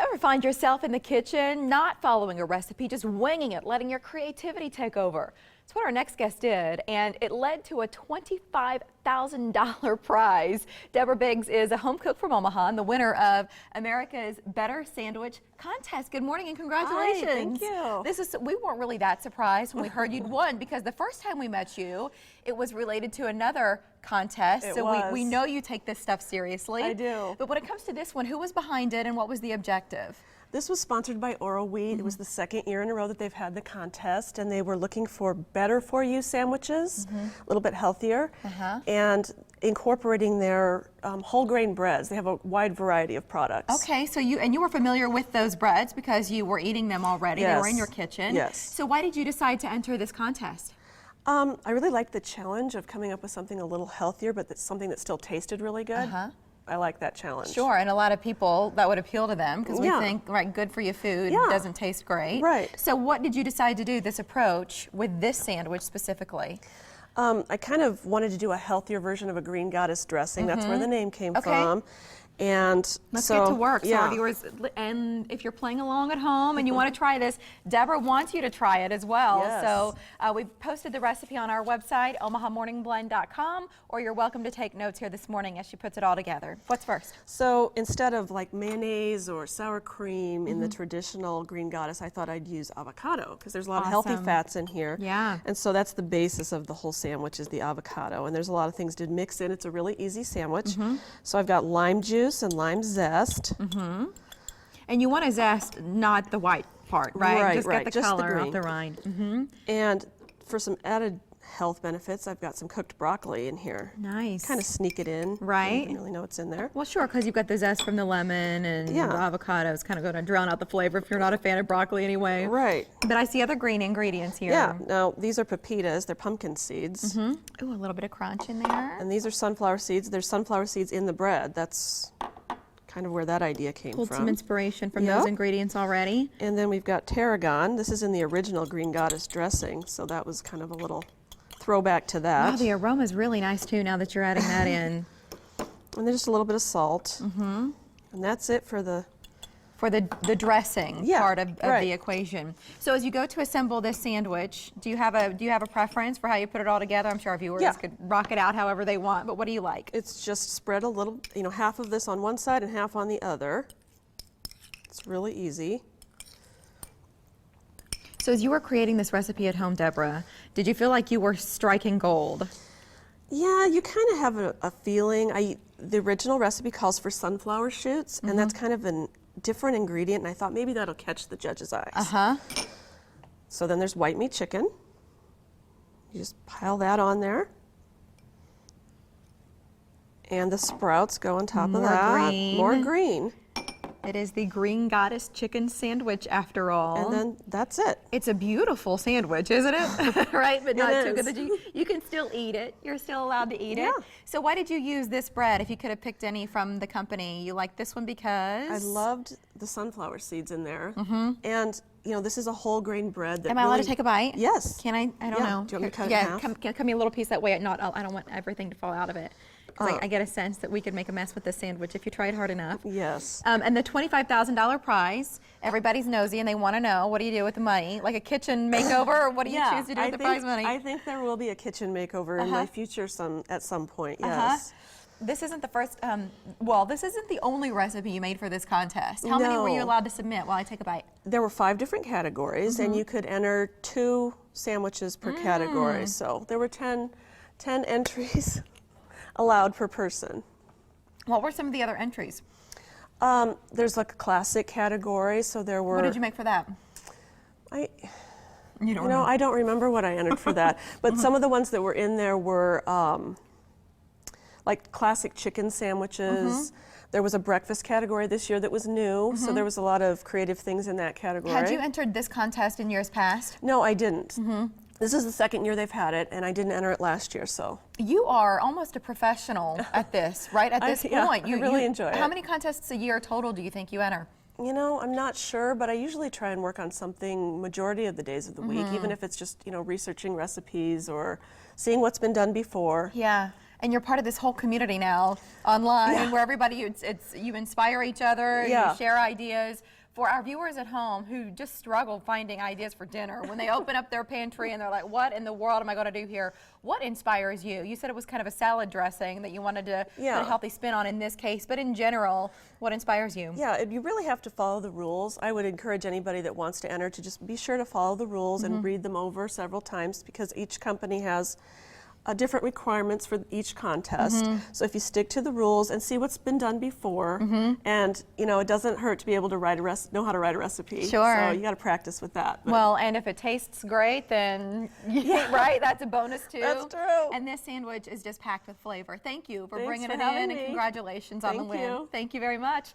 Ever find yourself in the kitchen, not following a recipe, just winging it, letting your creativity take over? It's what our next guest did, and it led to a $25,000 prize. Deborah Biggs is a home cook from Omaha and the winner of America's Better Sandwich Contest. Good morning and congratulations. Hi, thank you. We weren't really that surprised when we heard you'd won, because the first time we met you, it was related to another contest. We know you take this stuff seriously. I do. But when it comes to this one, who was behind it and what was the objective? This was sponsored by Oral Wheat. It was the second year in a row that they've had the contest, and they were looking for better for you sandwiches, a little bit healthier, and incorporating their whole grain breads. They have a wide variety of products. Okay, so you were familiar with those breads because you were eating them already. Yes. They were in your kitchen. Yes. So why did you decide to enter this contest? I really liked the challenge of coming up with something a little healthier, but that's something that still tasted really good. I like that challenge. Sure, and a lot of people, that would appeal to them because we think, right, good for you food doesn't taste great. Right. So what did you decide to do, this approach, with this sandwich specifically? I kind of wanted to do a healthier version of a green goddess dressing. That's where the name came from. And let's get to work. So our viewers, and if you're playing along at home and you want to try this, Deborah wants you to try it as well. Yes. So we've posted the recipe on our website, omahamorningblend.com, or you're welcome to take notes here this morning as she puts it all together. What's first? So instead of like mayonnaise or sour cream in the traditional green goddess, I thought I'd use avocado because there's a lot of healthy fats in here. Yeah. And so that's the basis of the whole sandwich, is the avocado. And there's a lot of things to mix in. It's a really easy sandwich. So I've got lime juice and lime zest. And you want to zest, not the white part, right? Right, just right. get the Just the color green. off the rind. And for some added health benefits, I've got some cooked broccoli in here. Nice. Kind of sneak it in. Right. You don't really know what's in there. Well, sure, because you've got the zest from the lemon and the avocado is kind of going to drown out the flavor if you're not a fan of broccoli anyway. Right. But I see other green ingredients here. Yeah. Now, these are pepitas. They're pumpkin seeds. Ooh, a little bit of crunch in there. And these are sunflower seeds. There's sunflower seeds in the bread. That's kind of where that idea came Pulled from. some inspiration from those ingredients already. And then we've got tarragon. This is in the original green goddess dressing, so that was kind of a little throwback to that. Wow, the aroma is really nice too now that you're adding that in. And then just a little bit of salt. And that's it for the dressing part of the equation. So as you go to assemble this sandwich, do you have a preference for how you put it all together? I'm sure our viewers could rock it out however they want, but what do you like? It's just spread a little, half of this on one side and half on the other. It's really easy. So as you were creating this recipe at home, Deborah, did you feel like you were striking gold? Yeah, you kind of have a feeling. The original recipe calls for sunflower shoots, and that's kind of a different ingredient, and I thought maybe that'll catch the judge's eyes. So then there's white meat chicken. You just pile that on there. And the sprouts go on top of that. More green. It is the green goddess chicken sandwich after all. And then that's it. It's a beautiful sandwich, isn't it? Right? But not too good that you can still eat it. You're still allowed to eat it. So why did you use this bread if you could have picked any from the company? You like this one because? I loved the sunflower seeds in there. And this is a whole grain bread. That Am I allowed to take a bite? Yes. Can I? I don't know. Do you want me to cut it in half? Cut me a little piece that way. I don't want everything to fall out of it. I get a sense that we could make a mess with this sandwich if you tried hard enough. Yes. And the $25,000 prize, everybody's nosy and they want to know, what do you do with the money? Like a kitchen makeover, or what do you choose to do with the prize money? I think there will be a kitchen makeover in my future at some point, yes. This isn't the first, this isn't the only recipe you made for this contest. How many were you allowed to submit while I take a bite? There were 5 different categories, and you could enter 2 sandwiches per category. So there were 10 entries allowed per person. What were some of the other entries? There's like a classic category, so there were... What did you make for that? I don't remember what I entered for that, but some of the ones that were in there were like classic chicken sandwiches. There was a breakfast category this year that was new, so there was a lot of creative things in that category. Had you entered this contest in years past? No, I didn't. This is the second year they've had it, and I didn't enter it last year, so. You are almost a professional at this, right? At this point. I really enjoy it. How many contests a year total do you think you enter? I'm not sure, but I usually try and work on something majority of the days of the week, even if it's just, researching recipes or seeing what's been done before. Yeah. And you're part of this whole community now online where everybody, you inspire each other, you share ideas. for our viewers at home who just struggle finding ideas for dinner, when they open up their pantry and they're like, what in the world am I going to do here? What inspires you? You said it was kind of a salad dressing that you wanted to put a healthy spin on in this case, but in general, what inspires you? Yeah, you really have to follow the rules. I would encourage anybody that wants to enter to just be sure to follow the rules and read them over several times, because each company has different requirements for each contest. So if you stick to the rules and see what's been done before, and you know, it doesn't hurt to be able to know how to write a recipe. Sure. So you got to practice with that. But well, and if it tastes great, then right, that's a bonus too. That's true. And this sandwich is just packed with flavor. Thank you for Thanks bringing for it having in, and me. congratulations on the Thank win. you. Thank you very much.